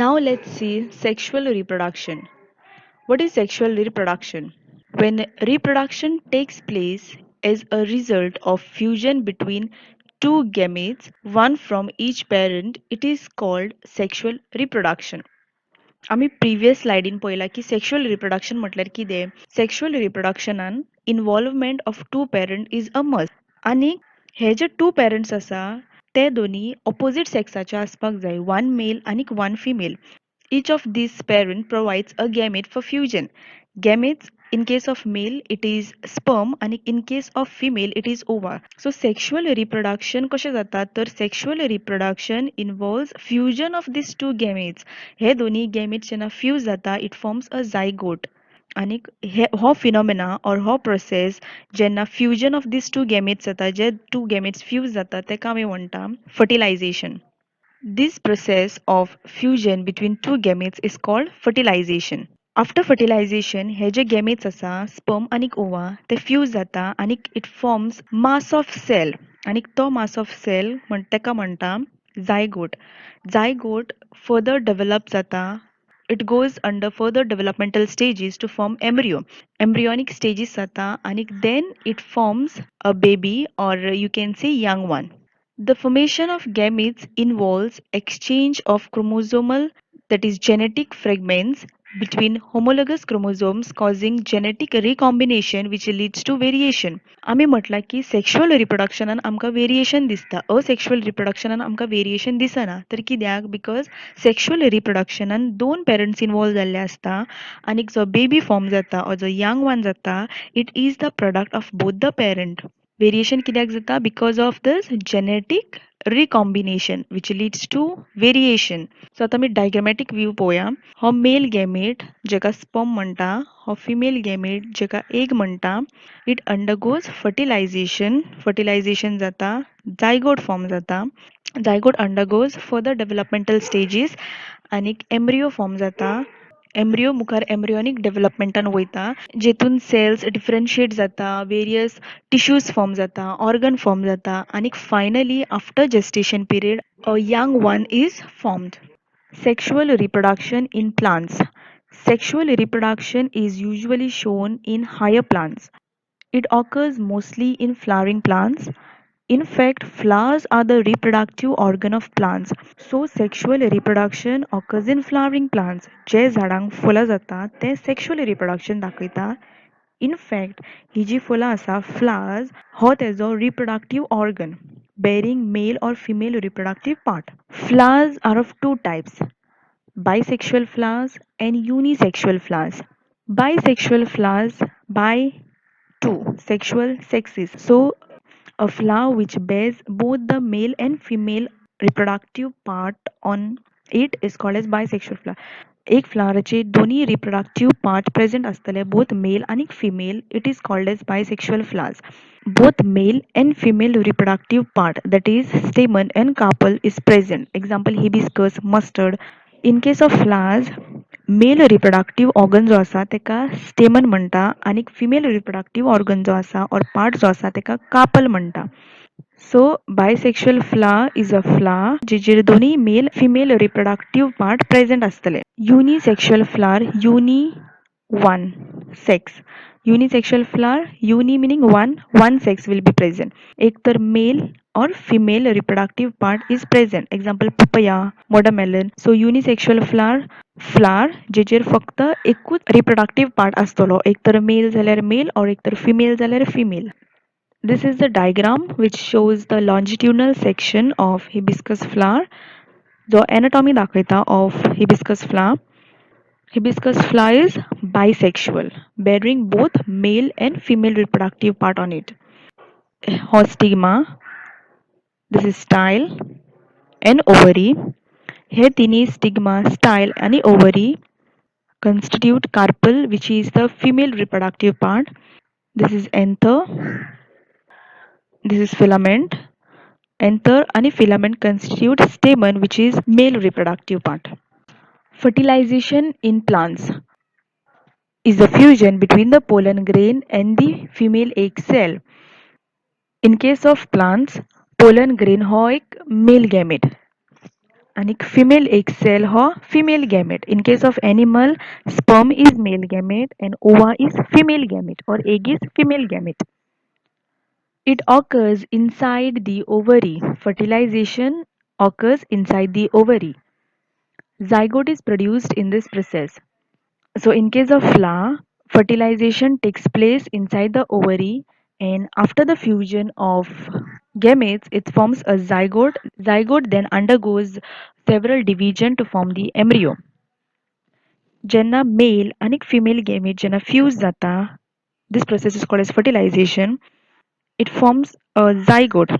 Now let's see sexual reproduction. What is sexual reproduction? When reproduction takes place as a result of fusion between two gametes, one from each parent, it is called sexual reproduction. आम्ही previous स्लायडीन पळयला की sexual reproduction म्हटल्यार कितें sexual रिप्रोडक्शनान involvement of two parent is a must आनी हे जे to parents आसा ते दोनी ऑपोजीट सेक्साचे आसपाक जाय वन मेल आनी one female each of these parent provides a gamete for fusion. Gametes, in case of male, it is sperm, and in case of female, it is ova. So, sexual reproduction कशें जाता तर sexual reproduction involves fusion of these two gametes. हे दोन्ही gametes जेन्ना fuse जाता, it forms a zygote. आणि हो phenomena और हो प्रोसेस जेन्ना fusion of these two gametes जाता जे टू गॅमेट्स फ्यूज जाता तेका आमी म्हणटा fertilisation. This process of fusion between two gametes is called fertilization. After fertilization, hey J gametes आसा sperm आणि ova ते fuse जाता आणि it forms mass of cell आणि तो mass of cell तेका म्हणटा zygote. Zygote further develop जाता it goes under further developmental stages to form embryo. Embryonic stages जाता आणि then it forms a baby or you can say young one. The formation of gametes involves exchange of chromosomal, that is genetic fragments between homologous chromosomes causing genetic recombination which leads to variation. आम्ही म्हटला की sexual रिप्रोडक्शनान आमकां variation दिसता asexual रिप्रोडक्शनान आमकां variation दिसना तर कित्याक because sexual रिप्रोडक्शनान दोन पेरंट्स इन्वॉल्व जाल्ले आसता आनी जो बेबी फॉर्म जाता और जो यंग वन जाता it is the product of both the parent. Variation कित्याक जाता because of this genetic recombination which leads to variation. So आता मी diagrammatic view पळोवया. हो मेल गॅमेट जेका स्पर्म म्हणटा हो फिमेल गॅमेट जेका एग म्हणटा इट अंडरगोज फर्टिलायझेशन जाता जायगोट फॉर्म जाता जायगोट अंडरगोज फर्दर डेव्हलपमेंटल स्टेजीस आनी एम्ब्रियो फॉर्म जाता एम्ब्रियो मुखार एम्ब्रियोनिक डेव्हलपमेंटान वयता जेतून सेल्स डिफरन्शिएट जाता वेरियस टिश्यूज फॉर्म जाता ऑर्गन फॉर्म जाता आनी finally after gestation period a young one is formed. Sexual reproduction in plants. Sexual reproduction is usually shown in higher plants. It occurs mostly in flowering plants. In fact, flowers are the reproductive organ of plants. So, sexual reproduction occurs in flowering plants. जे झाडांक फुलां जाता ते sexual reproduction दाखयता. In fact, ही जी फुलां आसा flowers हो तेजो reproductive organ bearing male or female reproductive part. Flowers are of two types, bisexual flowers and unisexual flowers. Bisexual flowers by two sexual sexes. So, a flower which bears both the male and female reproductive part on it is called as bisexual flower. एक फ्लावराचे दोन्ही reproductive part present असतले both male आणि female it is called as bisexual flowers. Both male and female reproductive part that is stamen and carpel is present. Example hibiscus, mustard. In case of flowers, male reproductive organ जो आसा तेका स्टेमन म्हणटा आणि female reproductive organ जो आसा और part जो आसा तेका कार्पल म्हणटा. So bisexual flower is a flower जेचेर दोन्ही male female reproductive part present असतले. Unisexual flower uni one sex. Unisexual flower, uni meaning one sex will be present. एक तर male or female reproductive part is present. Example papaya, watermelon. So unisexual flower जेचेर फक्त एकूच reproductive part असतलो एक तर mail जाल्यार mail और एक तर female जाल्यार female. This is the diagram which shows the longitudinal section of hibiscus flower. जो anatomy दाखयता of hibiscus flower. Hibiscus flower is bisexual, bearing both male and female reproductive part on it. Stigma, this is style and ovary. हे तिन्ही stigma, style आणि ovary constitute carpel which is the female reproductive part. This is anther. This is filament. Anther and filament constitute stamen which is male reproductive part. Fertilization in plants is the fusion between the pollen grain and the female egg cell. In case of plants, pollen grain हो एक male gamete आणि female egg cell हो female gamete. In case of animal, sperm is male gamete and ova is female gamete or egg is female gamete. It occurs inside the ovary. Fertilization occurs inside the ovary. Zygote is produced in this process. So in case of flower, fertilization takes place inside the ovary and after the fusion of gametes, it forms a zygote. Zygote then undergoes several division to form the embryo. Jenna male and female gamete jenna fuse जाता, this process is called as fertilization. It forms a zygote.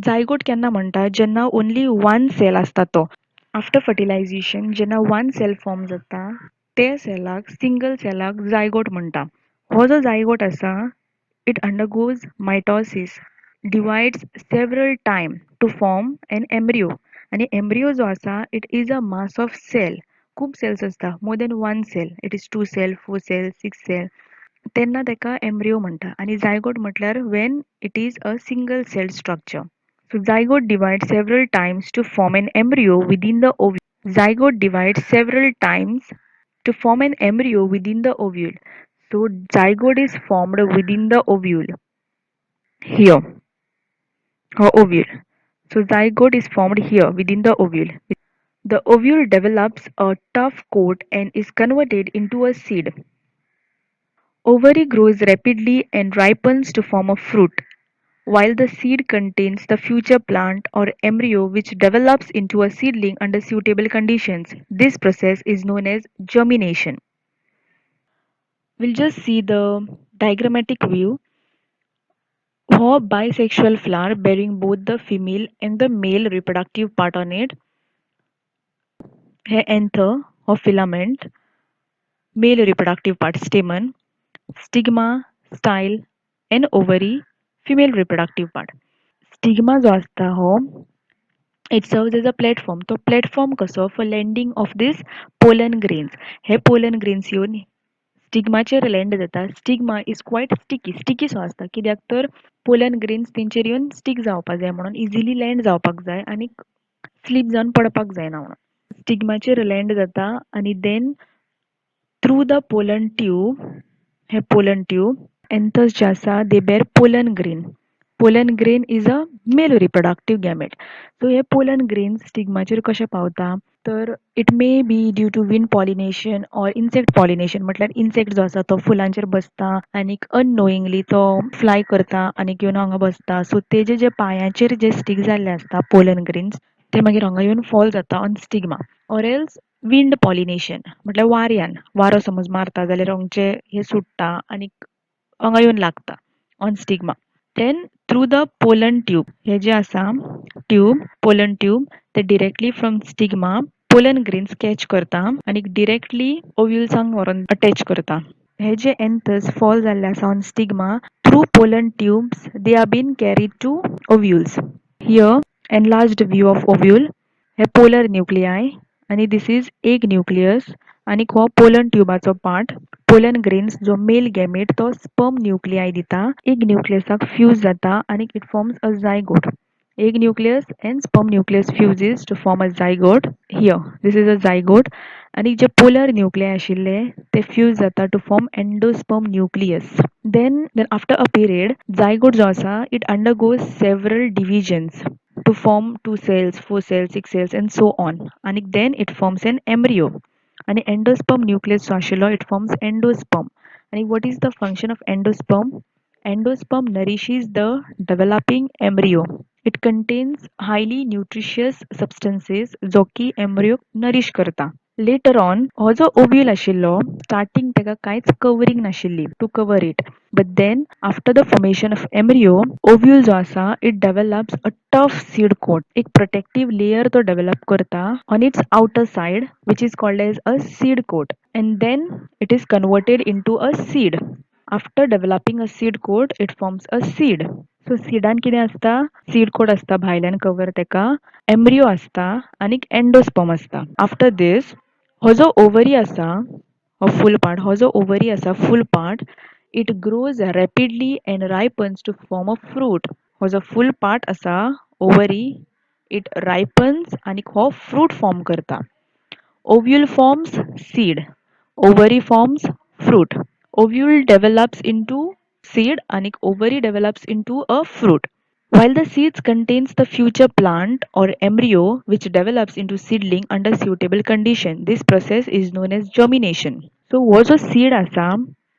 Zygote केन्ना म्हणटा जेन्ना only one cell असता तो. After fertilization जेन्ना one cell form जाता ते सेलाक single सेलाक zygote म्हणटा. हो जो zygote आसा it undergoes mitosis, divides several times to form an embryo. आणि embryo जो आसा it is a mass of cell. खूप cells असता more than one cell. It is 2 cell, 4 cell, 6 cell. तेन्ना तेका embryo म्हणटा आणि zygote म्हटल्यार when it is a single cell structure. So zygote divides several times to form an embryo within the ovule. Zygote divides several times to form an embryo within the ovule. So zygote is formed within the ovule. Here, or ovule. So zygote is formed here within the ovule. The ovule develops a tough coat and is converted into a seed. Ovary grows rapidly and ripens to form a fruit, while the seed contains the future plant or embryo which develops into a seedling under suitable conditions. This process is known as germination. We'll just see the diagrammatic view. Ho bisexual flower bearing both the female and the male reproductive part on it. He anther or filament, male reproductive part stamen, stigma, style, and ovary, female reproductive part. Stigma जो असता हो it serves as a platform. तो platform कसो for landing of this pollen grains. Hey pollen grains येऊन स्टिग्माचेर land जाता. Stigma is quite sticky. Sticky सो आसता कित्याक तर pollen grains तेंचेर येवन स्टिक जावपाक जाय म्हणून इजिली लँड जावपाक जाय आनी स्लीप जावन पडपाक जायना म्हणून. स्टिग्माचेर लँड जाता आनी then through the pollen tube, हे pollen tube, anthers जे आसा they bear pollen grain. Pollen grain is a male reproductive gamete. So hey pollen grains स्टिग्माचेर कशे पावता तर it may be due to wind pollination or insect pollination म्हटल्यार insect जो आसा तो फुलांचेर बसता आणि unknowingly तो fly करता आणि येवन हांगा बसता. सो तेजे जे पायांचेर जे स्टिक जाल्ले असता pollen grains ते मागीर हांगा येवन फॉल जाता on stigma. or else wind pollination म्हटल्यार वाऱ्यान वारो समज मारता जाल्यार हांगचे हे सुट्टा आणि हांगा येवन लागता on stigma. Then through the pollen tube, हे जे आसा tube, pollen tube, ते directly from stigma pollen grains catch करता आणि directly ovulesank व्हरून attach करता. हे जे anthers fall जाल्ले आसा on stigma through pollen tubes they are being carried to ovules. Here enlarged view of ovule, hey polar nuclei आणि this is egg nucleus आणि हो pollen tubeचो part. Pollen grains जो male gamete तो sperm nuclei दिता. Egg nucleusaक fuse जाता आणि it forms a zygote. Egg nucleus and sperm nucleus fuses to form a zygote. Here, this is a zygote. आणि जे polar nuclei आशिल्ले ते fuse जाता to form endosperm nucleus. Then after a period, zygote जो आसा it undergoes several divisions to form 2 cells, 4 cells, 6 cells and so on. And then it forms an embryo. And endosperm nucleus जो आशिल्लो it forms endosperm. And what is the function of endosperm? Endosperm nourishes the developing embryo. It contains highly nutritious substances जो की embryo nourish करता. Later on, हो जो ovule आशिल्लो, starting तेका कांयच covering नाशिल्ली to cover it. But then, after the formation of embryo, ovule जो आसा, it develops a tough seed coat. एक protective layer तो develop करता on its outer side, which is called as a seed coat. And then, it is converted into a seed. After developing a seed coat, it forms a seed. So seedan कितें असता? Seed coat असता भायल्यान cover तेका, embryo असता आणि endosperm असता. After this, हो जो ओवरी आसा हो फूल पार्ट हो जो ओवरी आसा फूल part it grows rapidly and ripens to form a fruit हो जो फूल पार्ट आसा ओवरी इट रायपन्स आणि हो फ्रूट फॉर्म करता ovule forms seed ovary forms fruit ovule develops into seed and ovary develops into a fruit while the seeds contains the future plant or embryo which develops into seedling under suitable condition. This process is known as germination. So what जो seed आसा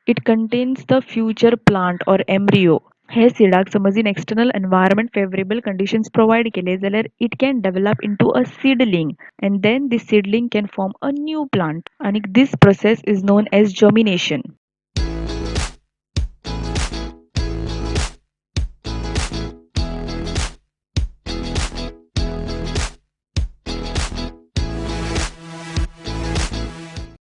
it contains the future plant or embryo. हे सीडाक समज इन external environment favourable conditions provide केले जाल्यार it can develop into a seedling and then this seedling can form a new plant and this process is known as germination.